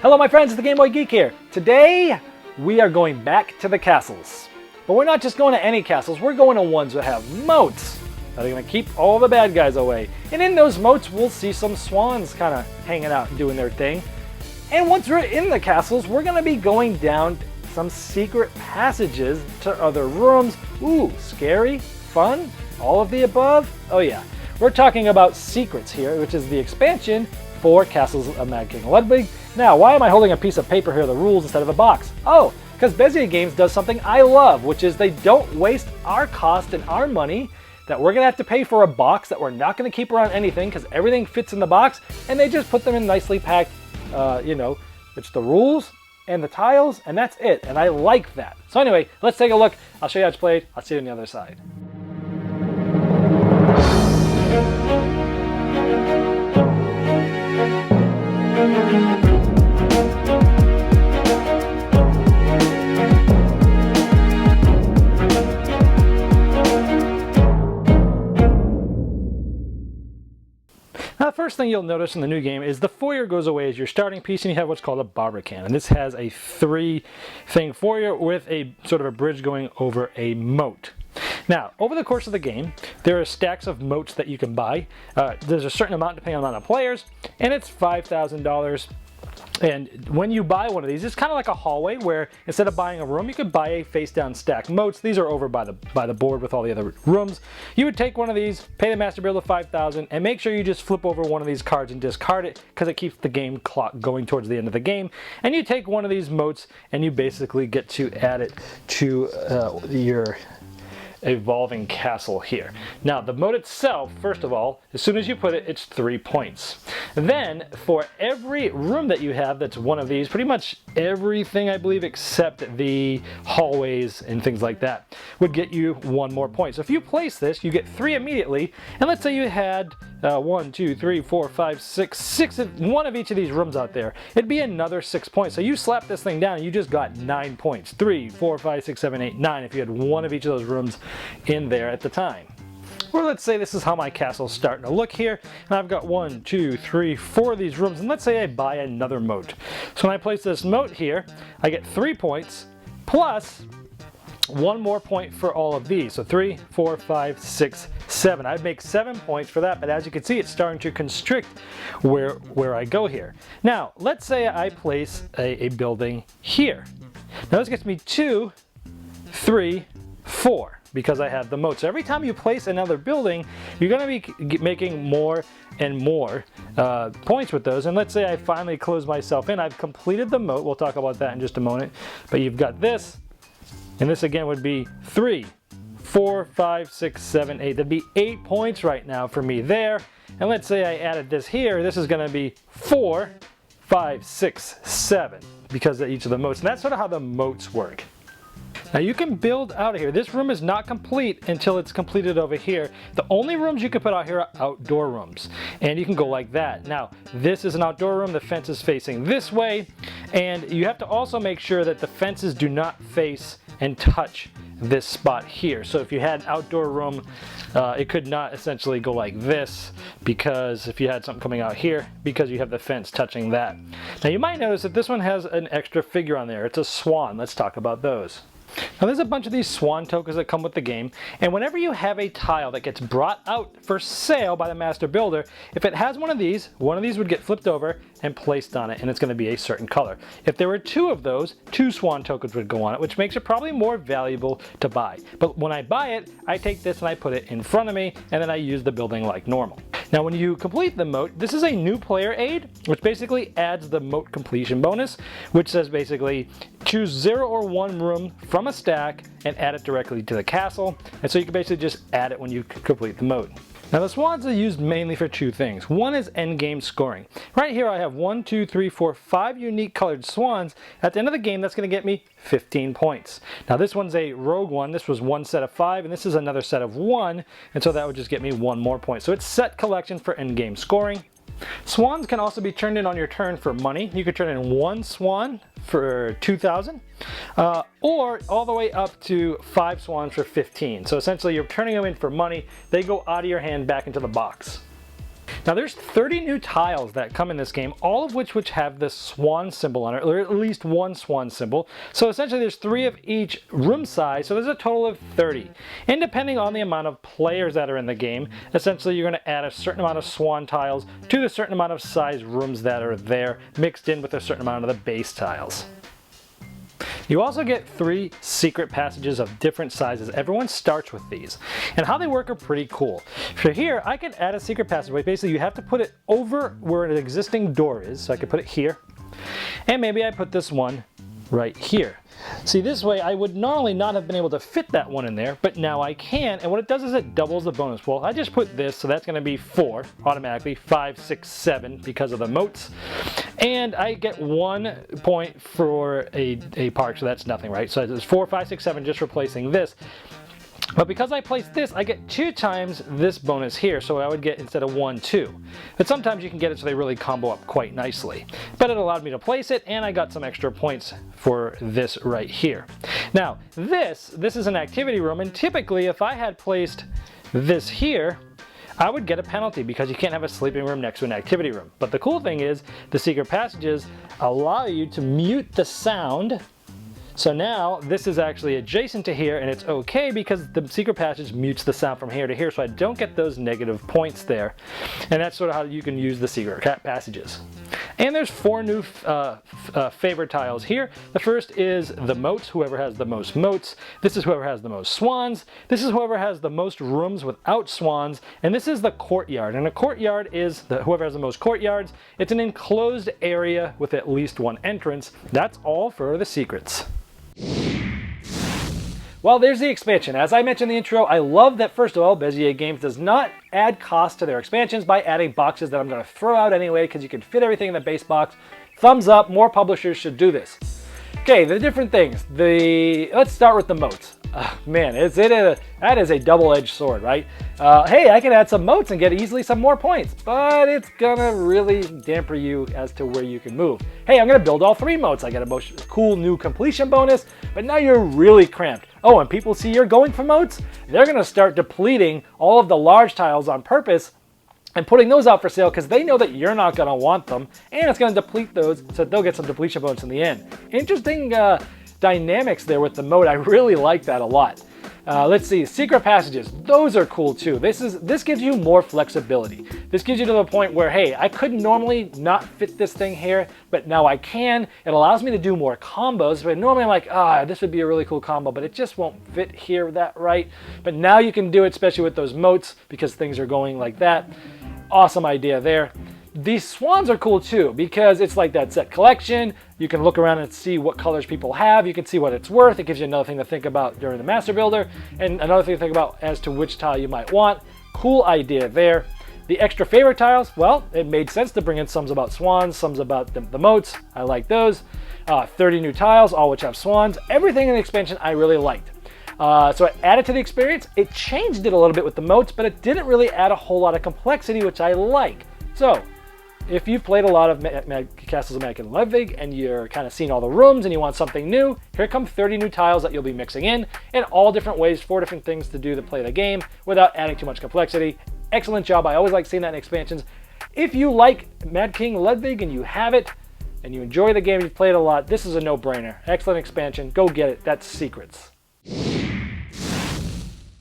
Hello my friends, it's the Game Boy Geek here. Today we are going back to the castles. But we're not just going to any castles, we're going to ones that have moats. That are going to keep all the bad guys away. And in those moats we'll see some swans kind of hanging out and doing their thing. And once we're in the castles, we're going to be going down some secret passages to other rooms. Ooh, scary, fun, all of the above. Oh yeah, we're talking about Secrets here, which is the expansion for Castles of Mad King Ludwig. Now, why am I holding a piece of paper here, the rules, instead of a box? Oh, because Bezier Games does something I love, which is they don't waste our cost and our money that we're gonna have to pay for a box that we're not gonna keep around anything because everything fits in the box, and they just put them in nicely packed, it's the rules and the tiles, and that's it, and I like that. So anyway, let's take a look. I'll show you how it's played. I'll see you on the other side. Now, the first thing you'll notice in the new game is the foyer goes away as your starting piece, and you have what's called a barbican. And this has a three-thing foyer with a sort of a bridge going over a moat. Now, over the course of the game, there are stacks of moats that you can buy. There's a certain amount depending on the amount of players, and it's $5,000. And when you buy one of these, it's kind of like a hallway where instead of buying a room, you could buy a face-down stack moats. These are over by the board with all the other rooms. You would take one of these, pay the master builder $5,000, and make sure you just flip over one of these cards and discard it because it keeps the game clock going towards the end of the game. And you take one of these moats and you basically get to add it to your evolving castle here. Now, the moat itself, first of all, as soon as you put it, it's 3 points. Then, for every room that you have that's one of these, pretty much everything, I believe, except the hallways and things like that, would get you 1 more point. So if you place this, you get 3 immediately, and let's say you had 1, 2, 3, 4, 5, 6 of one of each of these rooms out there, it'd be another 6 points. So you slap this thing down and you just got 9 points. 3, 4, 5, 6, 7, 8, 9 if you had one of each of those rooms in there at the time. Or let's say this is how my castle's starting to look here, and I've got 1, 2, 3, 4 of these rooms, and let's say I buy another moat. So when I place this moat here, I get 3 points plus 1 more point for all of these. So 3, 4, 5, 6, 7. I'd make 7 points for that, but as you can see, it's starting to constrict where I go here. Now, let's say I place a building here. Now this gets me 2, 3, 4 because I have the moat. So every time you place another building, you're going to be making more and more points with those. And let's say I finally close myself in. I've completed the moat. We'll talk about that in just a moment. But you've got this. And this again would be 3, 4, 5, 6, 7, 8. That'd be 8 points right now for me there. And let's say I added this here. This is going to be 4, 5, 6, 7 because of each of the moats. And that's sort of how the moats work. Now you can build out of here. This room is not complete until it's completed over here. The only rooms you can put out here are outdoor rooms. And you can go like that. Now, this is an outdoor room. The fence is facing this way. And you have to also make sure that the fences do not face and touch this spot here. So if you had an outdoor room, it could not essentially go like this because if you had something coming out here, because you have the fence touching that. Now you might notice that this one has an extra figure on there. It's a swan. Let's talk about those. Now there's a bunch of these swan tokens that come with the game, and whenever you have a tile that gets brought out for sale by the master builder, if it has one of these would get flipped over and placed on it, and it's going to be a certain color. If there were 2 of those, 2 swan tokens would go on it, which makes it probably more valuable to buy. But when I buy it, I take this and I put it in front of me, and then I use the building like normal. Now when you complete the moat, this is a new player aid, which basically adds the moat completion bonus, which says basically choose 0 or 1 room from a stack and add it directly to the castle. And so you can basically just add it when you complete the moat. Now the swans are used mainly for 2 things. One is endgame scoring. Right here I have 1, 2, 3, 4, 5 unique colored swans. At the end of the game, that's going to get me 15 points. Now this one's a rogue one. This was 1 set of 5, and this is another set of 1, and so that would just get me 1 more point. So it's set collection for endgame scoring. Swans can also be turned in on your turn for money. You could turn in 1 swan for 2,000, or all the way up to 5 swans for 15. So essentially you're turning them in for money. They go out of your hand back into the box. Now there's 30 new tiles that come in this game, all of which have the swan symbol on it, or at least one swan symbol. So essentially there's 3 of each room size, so there's a total of 30. And depending on the amount of players that are in the game, essentially you're going to add a certain amount of swan tiles to the certain amount of size rooms that are there, mixed in with a certain amount of the base tiles. You also get 3 secret passages of different sizes. Everyone starts with these. And how they work are pretty cool. For here, I can add a secret passageway. Basically, you have to put it over where an existing door is. So I could put it here. And maybe I put this one right here. See, this way I would normally not have been able to fit that one in there, but now I can, and what it does is it doubles the bonus. Well, I just put this, so that's going to be 4 automatically, 5, 6, 7 because of the moats, and I get 1 point for a park, so that's nothing, right? So it's 4, 5, 6, 7 just replacing this. But because I placed this, I get 2 times this bonus here, so I would get, instead of 1, 2. But sometimes you can get it so they really combo up quite nicely. But it allowed me to place it, and I got some extra points for this right here. Now, this is an activity room, and typically if I had placed this here, I would get a penalty because you can't have a sleeping room next to an activity room. But the cool thing is, the secret passages allow you to mute the sound. So now this is actually adjacent to here, and it's okay because the secret passage mutes the sound from here to here, so I don't get those negative points there. And that's sort of how you can use the secret passages. And there's 4 new favorite tiles here. The first is the moats, whoever has the most moats. This is whoever has the most swans. This is whoever has the most rooms without swans. And this is the courtyard. And a courtyard is whoever has the most courtyards. It's an enclosed area with at least 1 entrance. That's all for the secrets. Well, there's the expansion. As I mentioned in the intro, I love that, first of all, Bezier Games does not add cost to their expansions by adding boxes that I'm going to throw out anyway because you can fit everything in the base box. Thumbs up, more publishers should do this. Okay, the different things. Let's start with the moats. Man, that is a double-edged sword, right? Hey, I can add some moats and get easily some more points, but it's gonna really damper you as to where you can move. Hey, I'm gonna build all 3 moats. I get a cool new completion bonus, but now you're really cramped. Oh, and people see you're going for moats, they're gonna start depleting all of the large tiles on purpose and putting those out for sale because they know that you're not going to want them, and it's going to deplete those, so they'll get some depletion bonus in the end. Interesting dynamics there with the moat. I really like that a lot. Let's see, secret passages. Those are cool too. This gives you more flexibility. This gives you to the point where, hey, I could normally not fit this thing here, but now I can. It allows me to do more combos, but normally I'm like, this would be a really cool combo, but it just won't fit here that right. But now you can do it, especially with those moats, because things are going like that. Awesome idea there. These swans are cool too because it's like that set collection. You can look around and see what colors people have. You can see what it's worth. It gives you another thing to think about during the master builder and another thing to think about as to which tile you might want. Cool idea there. The extra favorite tiles, well, it made sense to bring in some about swans, some about the moats. I like those. 30 new tiles, all which have swans. Everything in the expansion I really liked. So it added to the experience. It changed it a little bit with the moats, but it didn't really add a whole lot of complexity, which I like. So if you've played a lot of Castles of Magic and Ludwig and you're kind of seeing all the rooms and you want something new, here come 30 new tiles that you'll be mixing in all different ways, 4 different things to do to play the game without adding too much complexity. Excellent job. I always like seeing that in expansions. If you like Mad King Ludwig and you have it and you enjoy the game, you've played a lot, this is a no-brainer. Excellent expansion. Go get it. That's Secrets.